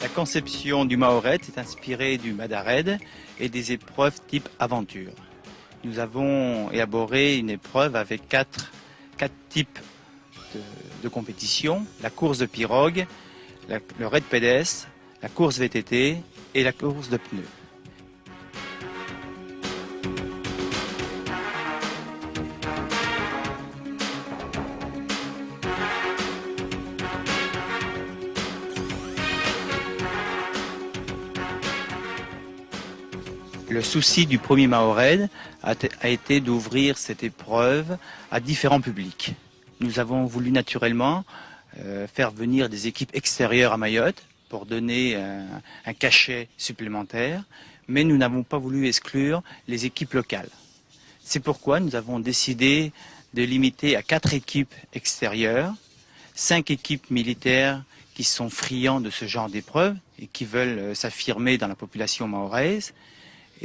La conception du Mahoret est inspirée du Madared et des épreuves type aventure. Nous avons élaboré une épreuve avec quatre types de compétition, la course de pirogue, le raid pédestre, la course VTT et la course de pneus. Le souci du premier Mahored a été d'ouvrir cette épreuve à différents publics. Nous avons voulu naturellement faire venir des équipes extérieures à Mayotte pour donner un cachet supplémentaire, mais nous n'avons pas voulu exclure les équipes locales. C'est pourquoi nous avons décidé de limiter à 4 équipes extérieures, 5 équipes militaires qui sont friands de ce genre d'épreuve et qui veulent s'affirmer dans la population mahoraise,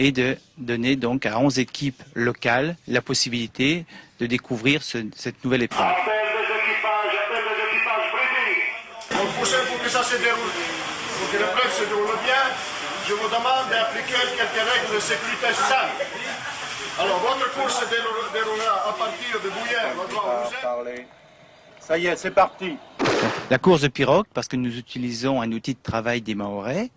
et de donner donc à 11 équipes locales la possibilité de découvrir cette nouvelle épreuve. Appel des équipages brévés. On pousse pour que ça se déroule. Pour que l'épreuve se déroule bien, je vous demande d'appliquer quelques règles de sécurité simples. Alors, votre course se déroulera à partir de Bouillère. Ça y est, c'est parti. La course de pirogue, parce que nous utilisons un outil de travail des Mahorais,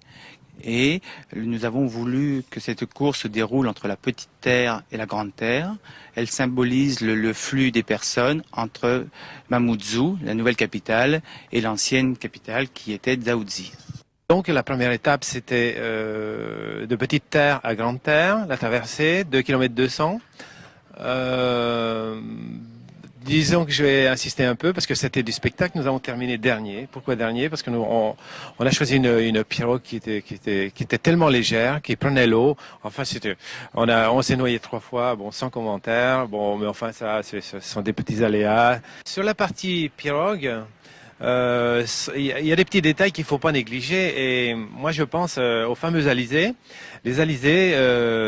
et nous avons voulu que cette course se déroule entre la petite terre et la grande terre. Elle symbolise le flux des personnes entre Mamoudzou, la nouvelle capitale, et l'ancienne capitale qui était Dzaoudzi. Donc la première étape c'était de petite terre à grande terre, la traversée, 2 km 200. Disons que je vais insister un peu parce que c'était du spectacle. Nous avons terminé dernier. Pourquoi dernier? Parce que on a choisi une pirogue qui était tellement légère, qui prenait l'eau. Enfin, on s'est noyé 3 fois. Bon, sans commentaire. Bon, mais enfin, ce sont des petits aléas. Sur la partie pirogue, il y a des petits détails qu'il faut pas négliger. Et moi, je pense aux fameux alizés. Les alizés,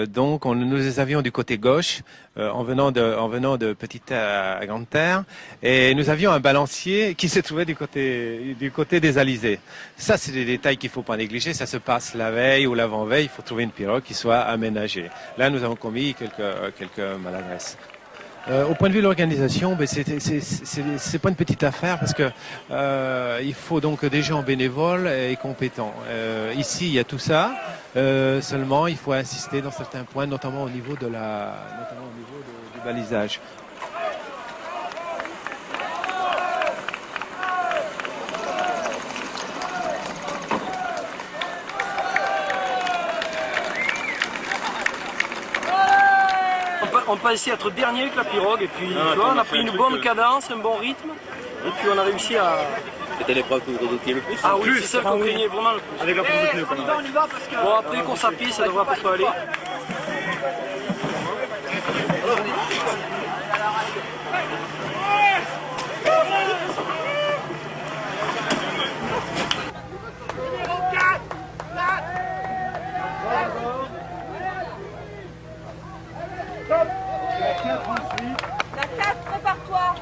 donc, nous les avions du côté gauche, en venant de petite terre à grande terre, et nous avions un balancier qui se trouvait du côté des alizés. Ça, c'est des détails qu'il faut pas négliger. Ça se passe la veille ou l'avant-veille. Il faut trouver une pirogue qui soit aménagée. Là, nous avons commis quelques maladresses. Au point de vue de l'organisation, c'est pas une petite affaire parce que il faut donc des gens bénévoles et compétents. Ici, il y a tout ça. Seulement, il faut insister dans certains points, notamment au niveau du balisage. On pensait être dernier avec la pirogue et puis tu vois, on a pris une bonne cadence, un bon rythme et puis on a réussi à... C'était l'épreuve que vous redoutiez le plus? Ah oui, c'est celle qu'on craignait vraiment le plus. Avec la course de pneus quand même. On y va parce que... Bon, après course à pied, ça devrait à peu près aller. La 4, prépare-toi.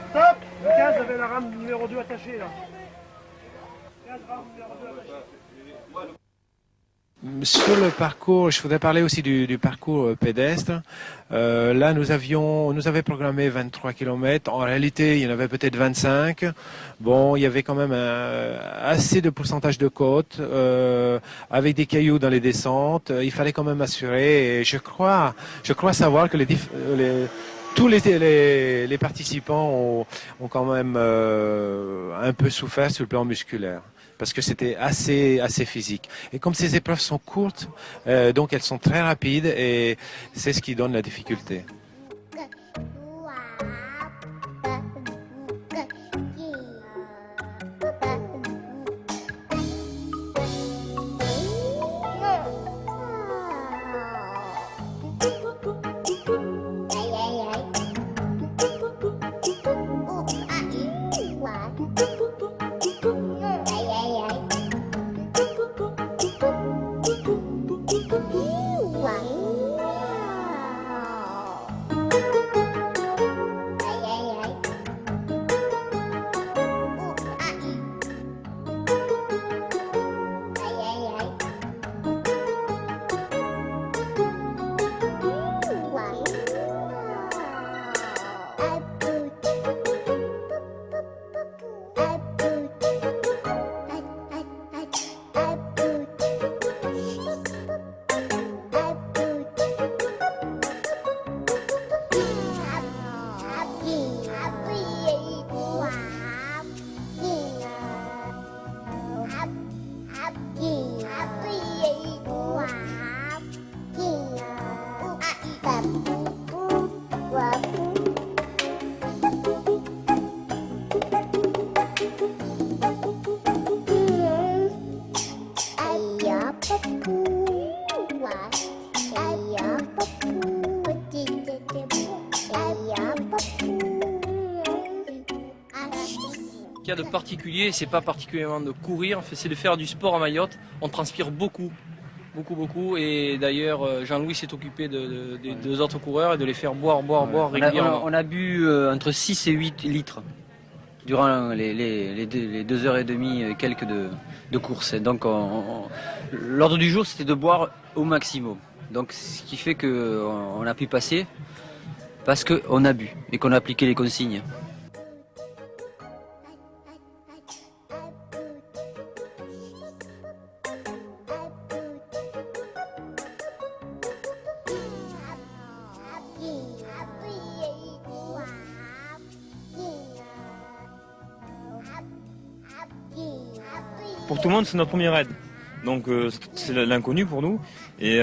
Stop. Le 15 avait la rame numéro 2 attachée là. 15 rame numéro 2 attachée. Sur le parcours, je voudrais parler aussi du parcours pédestre. Là, nous avions programmé 23 km. En réalité, il y en avait peut-être 25. Bon, il y avait quand même assez de pourcentage de côte, avec des cailloux dans les descentes. Il fallait quand même assurer. Et je crois savoir que tous les participants ont quand même un peu souffert sur le plan musculaire. Parce que c'était assez physique. Et comme ces épreuves sont courtes, donc elles sont très rapides et c'est ce qui donne la difficulté. a de particulier, c'est pas particulièrement de courir, c'est de faire du sport à Mayotte. On transpire beaucoup. Et d'ailleurs, Jean-Louis s'est occupé des 2 autres coureurs et de les faire boire régulièrement. On a bu entre 6 et 8 litres durant les 2h30 et quelques de course. Et donc, l'ordre du jour, c'était de boire au maximum. Donc, ce qui fait qu'on a pu passer parce qu'on a bu et qu'on a appliqué les consignes. Pour tout le monde, c'est notre première aide. Donc c'est l'inconnu pour nous. Et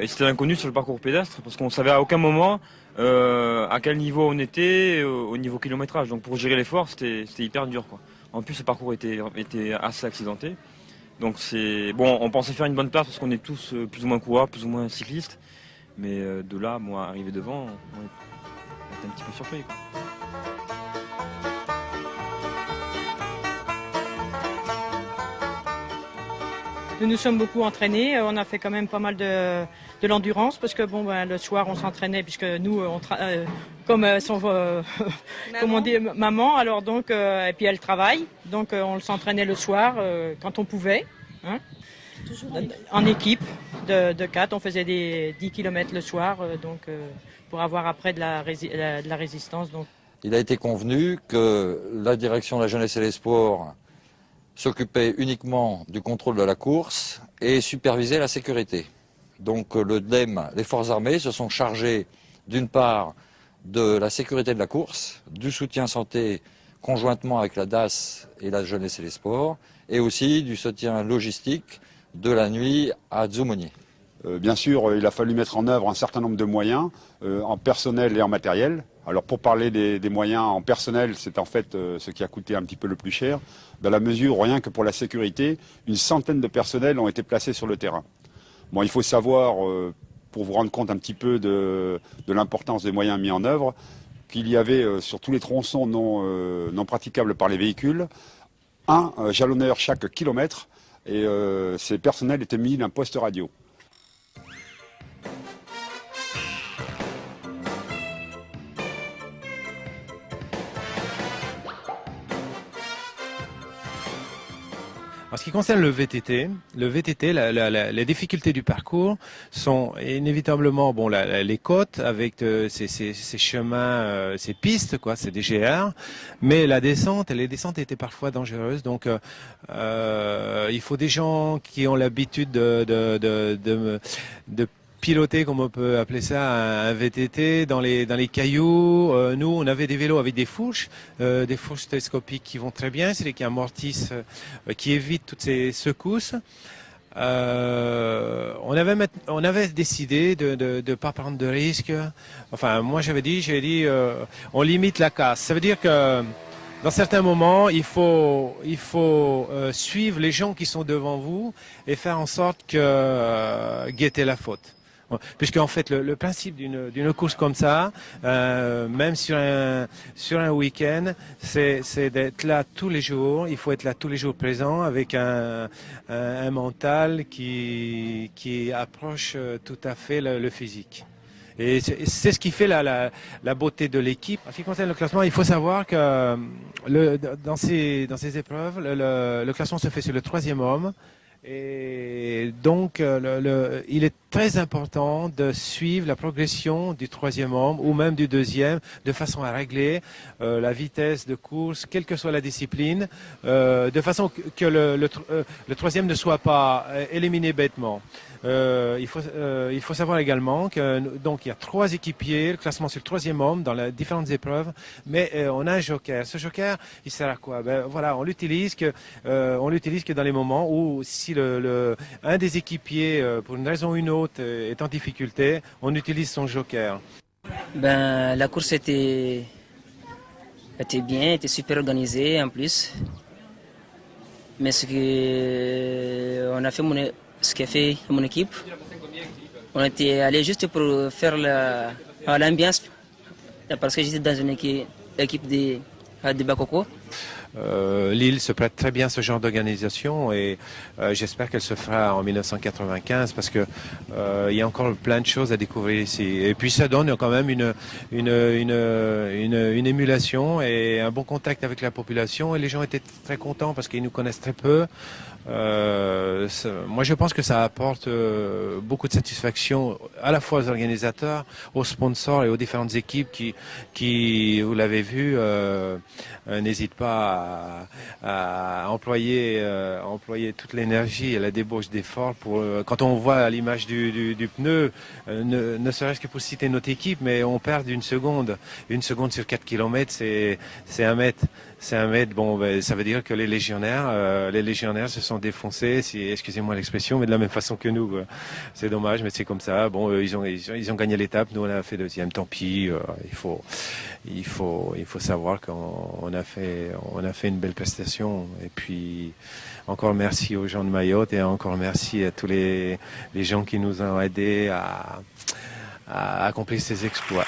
c'était l'inconnu sur le parcours pédestre parce qu'on ne savait à aucun moment à quel niveau on était au niveau kilométrage. Donc pour gérer l'effort, c'était hyper dur, quoi. En plus, le parcours était assez accidenté. Donc on pensait faire une bonne place parce qu'on est tous plus ou moins coureurs, plus ou moins cyclistes. Mais de là, moi, arriver devant, on était un petit peu surpris, quoi. Nous nous sommes beaucoup entraînés. On a fait quand même pas mal de l'endurance parce que le soir on s'entraînait puisque nous comme on dit maman, alors donc et puis elle travaille, donc on s'entraînait le soir quand on pouvait. Hein, en équipe de 4, on faisait des 10 km le soir pour avoir après de la résistance. Donc. Il a été convenu que la direction de la jeunesse et des sports s'occupait uniquement du contrôle de la course et supervisait la sécurité. Donc le DEM, les forces armées se sont chargés d'une part de la sécurité de la course, du soutien santé conjointement avec la DAS et la jeunesse et les sports, et aussi du soutien logistique de la nuit à Dzoumogny. Bien sûr, il a fallu mettre en œuvre un certain nombre de moyens en personnel et en matériel. Alors pour parler des moyens en personnel, c'est en fait ce qui a coûté un petit peu le plus cher, dans la mesure où rien que pour la sécurité, une centaine de personnels ont été placés sur le terrain. Bon, il faut savoir, pour vous rendre compte un petit peu de l'importance des moyens mis en œuvre, qu'il y avait sur tous les tronçons non praticables par les véhicules, un jalonneur chaque kilomètre, et ces personnels étaient munis d'un poste radio. En ce qui concerne le VTT, les difficultés du parcours sont inévitablement les côtes avec ces chemins, ces pistes, quoi, c'est des GR, mais les descentes étaient parfois dangereuses. Donc il faut des gens qui ont l'habitude de piloter, comme on peut appeler ça, un VTT dans les cailloux. Nous, on avait des vélos avec des fourches télescopiques qui vont très bien, c'est qui amortissent, qui évitent toutes ces secousses. On avait décidé de pas prendre de risques. Enfin, moi j'ai dit, on limite la casse. Ça veut dire que dans certains moments, il faut suivre les gens qui sont devant vous et faire en sorte que guetter la faute. Puisque en fait le principe d'une course comme ça, même sur un week-end, c'est d'être là tous les jours. Il faut être là tous les jours présent avec un mental qui approche tout à fait le physique. Et c'est ce qui fait la beauté de l'équipe. En ce qui concerne le classement, il faut savoir que dans ces épreuves, le classement se fait sur le 3e homme. Et donc, il est très important de suivre la progression du 3e homme ou même du 2e de façon à régler la vitesse de course, quelle que soit la discipline, de façon que le 3e ne soit pas éliminé bêtement. Il faut savoir également que donc il y a 3 équipiers, le classement c'est le 3e homme dans les différentes épreuves, mais on a un joker. Ce joker, il sert à quoi? On l'utilise que dans les moments où si un des équipiers pour une raison ou une autre est en difficulté, on utilise son joker. La course était bien, était super organisée en plus. Mais ce qu'a fait mon équipe, on était allé juste pour faire l'ambiance, parce que j'étais dans une équipe de Bakoko. Lille se prête très bien à ce genre d'organisation et j'espère qu'elle se fera en 1995 parce que il y a encore plein de choses à découvrir ici. Et puis ça donne quand même une émulation et un bon contact avec la population et les gens étaient très contents parce qu'ils nous connaissent très peu. Moi je pense que ça apporte beaucoup de satisfaction à la fois aux organisateurs, aux sponsors et aux différentes équipes qui vous l'avez vu, n'hésitent pas à employer toute l'énergie et la débauche d'efforts pour quand on voit à l'image du pneu, ne serait-ce que pour citer notre équipe, mais on perd une seconde sur 4 km, c'est un mètre. C'est un mètre. Bon, ben, ça veut dire que les légionnaires se sont défoncés, excusez-moi l'expression, mais de la même façon que nous. C'est dommage, mais c'est comme ça. Bon, ils ont gagné l'étape. Nous, on a fait deuxième. Tant pis. Il faut savoir qu'on a fait une belle prestation. Et puis, encore merci aux gens de Mayotte et encore merci à tous les gens qui nous ont aidés à accomplir ces exploits.